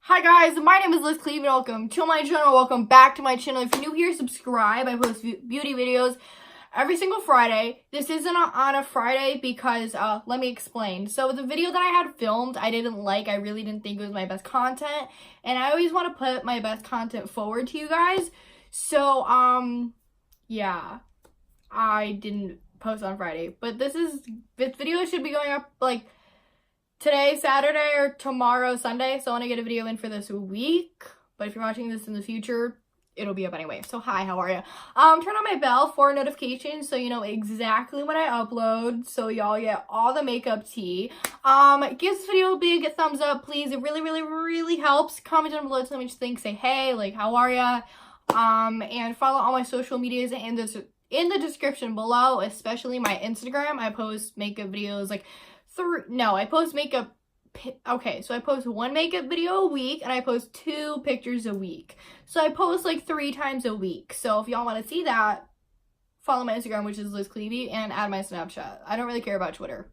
Hi guys, my name is Liz Klebe and welcome to my channel. Welcome back to my channel. If you're new here, subscribe. I post beauty videos every single Friday. This isn't on a Friday because, let me explain. So the video that I had filmed, I didn't like. I really didn't think it was my best content. And I always want to put my best content forward to you guys. So, yeah, I didn't post on Friday. But this video should be going up, like, today, Saturday, or tomorrow, Sunday. So I want to get a video in for this week. But if you're watching this in the future, it'll be up anyway. So hi, how are you? Turn on my bell for notifications so you know exactly when I upload. So y'all get all the makeup tea. Give this video a big thumbs up, please. It really helps. Comment down below, tell me what you think. Say hey, like how are ya? And follow all my social medias in the description below, especially my Instagram. I post makeup videos like I post makeup. Okay, so I post one makeup video a week and I post 2 pictures a week. So I post like 3 times a week. So if y'all want to see that, follow my Instagram, which is Liz Klebe, and add my Snapchat. I don't really care about Twitter.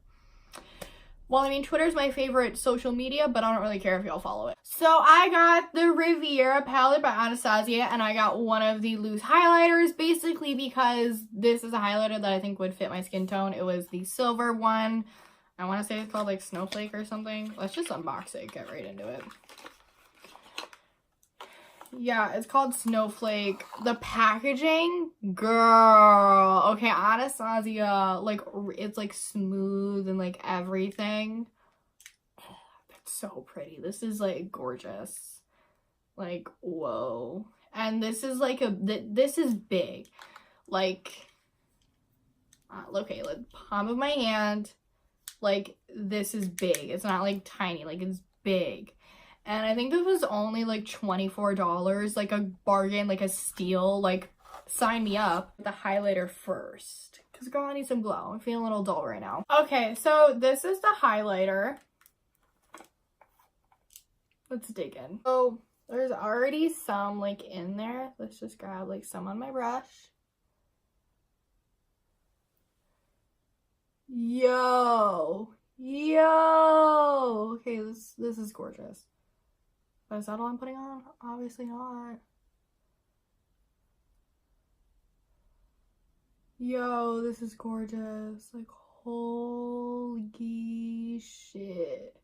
Well, I mean, Twitter's my favorite social media, but I don't really care if y'all follow it. So I got the Riviera Palette by Anastasia, and I got one of the loose highlighters, basically because this is a highlighter that I think would fit my skin tone. It was the silver one. I want to say it's called like Snowflake or something. Let's just unbox it, get right into it. Yeah, it's called Snowflake. The packaging, girl. Okay, Anastasia, like, it's like smooth and like everything. It's so pretty. This is like gorgeous. Like, whoa. And this is like this is big. Like, okay, like palm of my hand. Like, this is big. It's not like tiny, like it's big. And I think this was only like $24, like a bargain, like a steal. Like, sign me up. The highlighter first, because girl, I need some glow. I'm feeling a little dull right now. Okay, so this is the highlighter. Let's dig in. Oh, there's already some like in there. Let's just grab like some on my brush. Yo, okay, this is gorgeous. But is that all I'm putting on? Obviously not. Yo, this is gorgeous. Like, holy shit.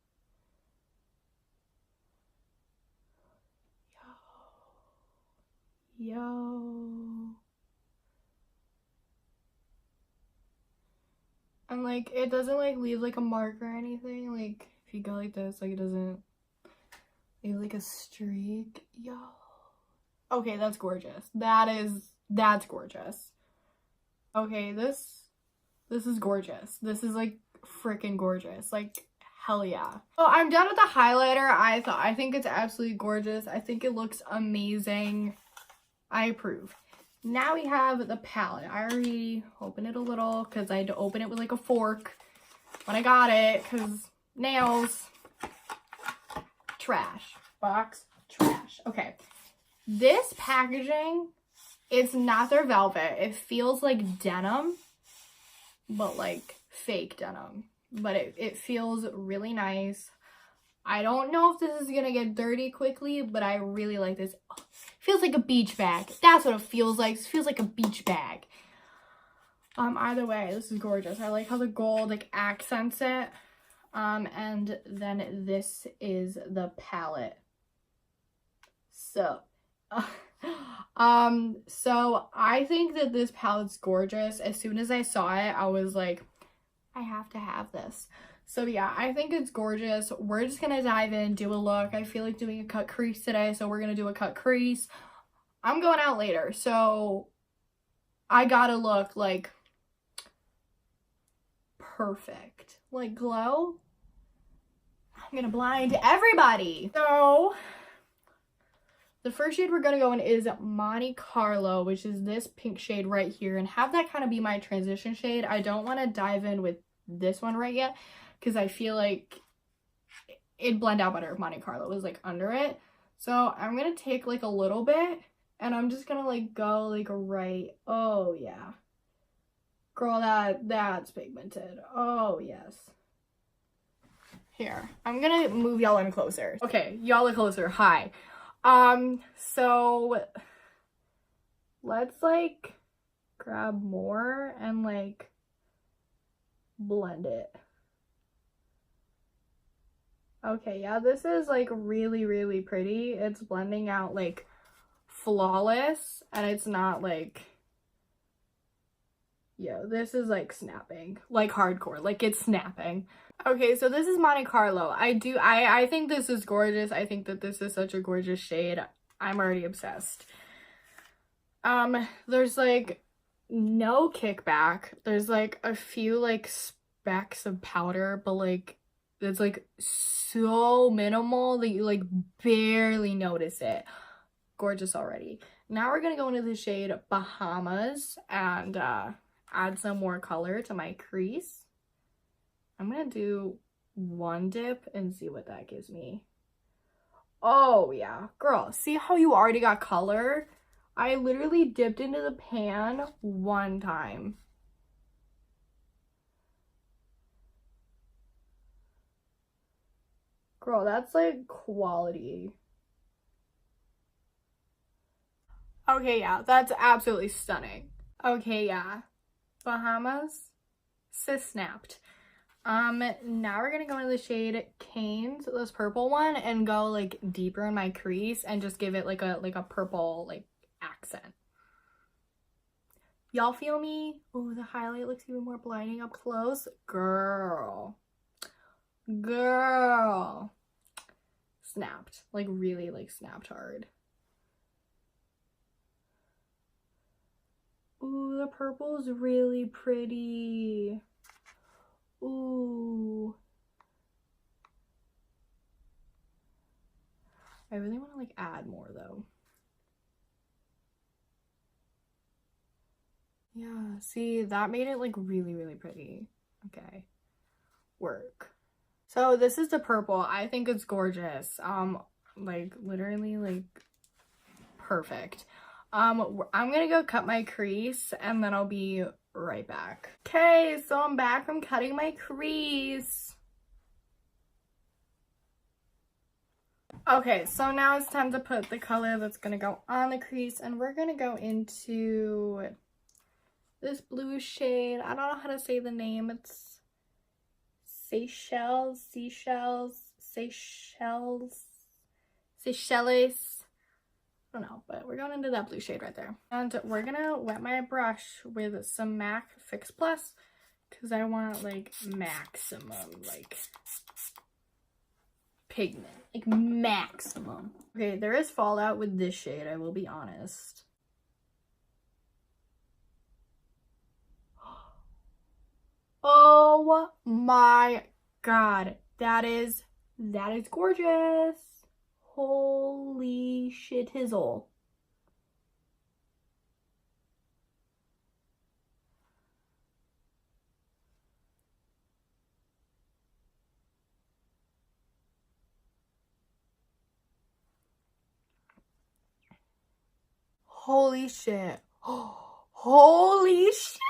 Yo. And like, it doesn't like leave like a mark or anything. Like, if you go like this, like it doesn't leave like a streak. Yo. Okay, that's gorgeous. That's gorgeous. Okay, this is gorgeous. This is like freaking gorgeous. Like, hell yeah. So I'm done with the highlighter. I think it's absolutely gorgeous. I think it looks amazing. I approve. Now we have the palette. I already opened it a little because I had to open it with like a fork when I got it because nails. Trash. Box. Trash. Okay. This packaging, it's not their velvet. It feels like denim, but like fake denim. But it feels really nice. I don't know if this is gonna get dirty quickly, but I really like this. Oh, feels like a beach bag. That's what it feels like. It feels like a beach bag. Either way, this is gorgeous. I like how the gold like accents it. And then this is the palette. So, so I think that this palette's gorgeous. As soon as I saw it, I was like, I have to have this. So yeah, I think it's gorgeous. We're just gonna dive in, do a look. I feel like doing a cut crease today, so we're gonna do a cut crease. I'm going out later, so I gotta look like perfect. Like glow. I'm gonna blind everybody. So the first shade we're gonna go in is Monte Carlo, which is this pink shade right here, and have that kind of be my transition shade. I don't want to dive in with this one right yet because I feel like it'd blend out better if Monte Carlo was like under it. So I'm gonna take like a little bit and I'm just gonna like go like right. Oh yeah, girl, that's pigmented. Oh yes. Here, I'm gonna move y'all in closer. Okay, y'all are closer. Hi. So let's like grab more and like blend it. Okay, yeah, this is like really, really pretty. It's blending out like flawless, and it's not like, yeah, this is like snapping, like hardcore, like it's snapping. Okay, so this is Monte Carlo. I think this is gorgeous. I think that this is such a gorgeous shade. I'm already obsessed. There's like no kickback. There's like a few like specks of powder, but like it's like so minimal that you like barely notice it. Gorgeous already. Now we're gonna go into the shade Bahamas and add some more color to my crease. I'm gonna do one dip and see what that gives me. Oh yeah, girl, see how you already got color? I literally dipped into the pan one time. Girl, that's like quality. Okay, yeah, that's absolutely stunning. Okay, yeah. Bahamas, sis snapped. Now we're gonna go into the shade Canes, this purple one, and go like deeper in my crease and just give it like a purple like accent. Y'all feel me? Oh, the highlight looks even more blinding up close. Girl. Snapped. Like really like snapped hard. Ooh, the purple's really pretty. Ooh. I really want to like add more though. Yeah, see, that made it like really, really pretty. Okay. Work. So this is the purple. I think it's gorgeous. Like literally like perfect. I'm gonna go cut my crease and then I'll be right back. Okay, so I'm back from cutting my crease. Okay, so now it's time to put the color that's gonna go on the crease, and we're gonna go into this blue shade. I don't know how to say the name. It's Seychelles. I don't know, but we're going into that blue shade right there. And we're gonna wet my brush with some MAC Fix Plus because I want like maximum like pigment, like maximum. Okay, there is fallout with this shade, I will be honest. Oh my god, that is gorgeous. Holy shit hizzle. Holy shit. Holy shit.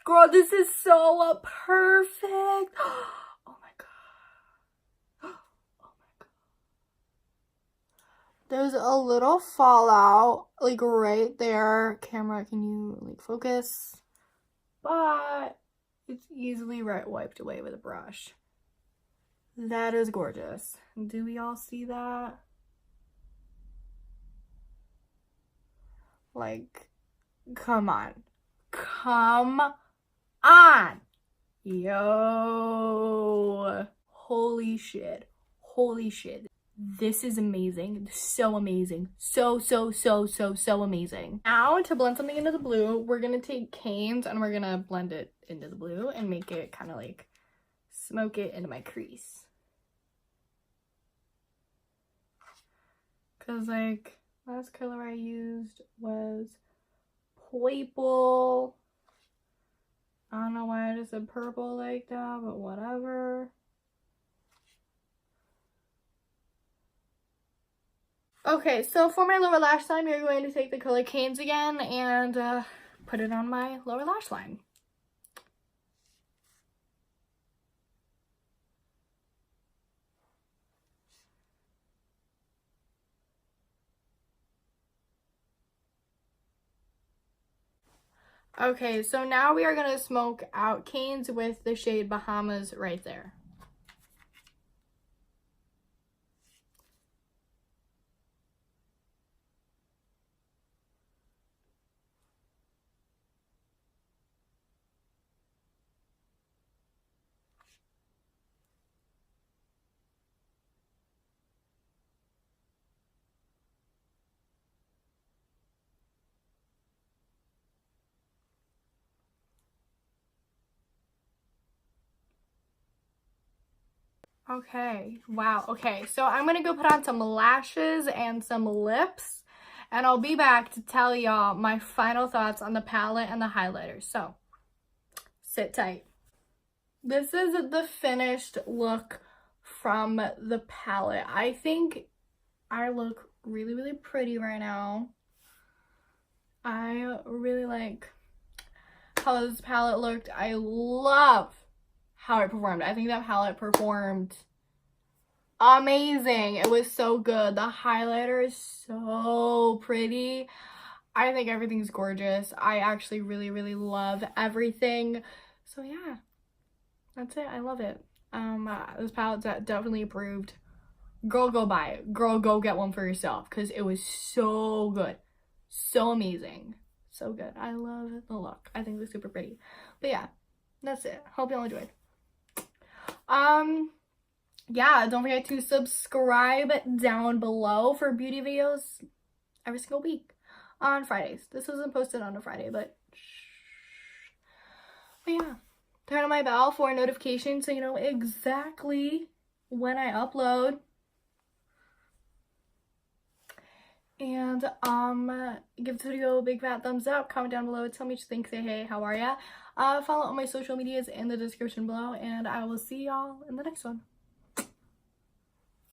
Girl, this is so perfect. Oh my god. Oh my god. There's a little fallout, like right there. Camera, can you like focus? But it's easily wiped away with a brush. That is gorgeous. Do we all see that? Like, come on. Come on. Yo. Holy shit. Holy shit. This is amazing. So amazing. So amazing. Now, to blend something into the blue, we're going to take Canes and we're going to blend it into the blue and make it kind of like smoke it into my crease. Because like last color I used was purple. I don't know why I just said purple like that, but whatever. Okay, so for my lower lash line, we're going to take the color Canes again and put it on my lower lash line. Okay, so now we are going to smoke out Canes with the shade Bahamas right there. Okay, wow. Okay, so I'm gonna go put on some lashes and some lips, and I'll be back to tell y'all my final thoughts on the palette and the highlighters. So, sit tight. This is the finished look from the palette. I think I look really, really pretty right now. I really like how this palette looked. I love how it performed. I think that palette performed amazing. It was so good. The highlighter is so pretty. I think everything's gorgeous. I actually really, really love everything. So yeah, that's it. I love it. This palette's definitely approved. Girl, go buy it. Girl, go get one for yourself because it was so good. So amazing. So good. I love the look. I think it was super pretty. But yeah, that's it. Hope y'all enjoyed. Yeah, don't forget to subscribe down below for beauty videos every single week on Fridays. This wasn't posted on a Friday, but yeah, turn on my bell for notifications so you know exactly when I upload. And give this video a big fat thumbs up, comment down below, tell me what you think, say hey, how are ya? Follow all my social medias in the description below, and I will see y'all in the next one.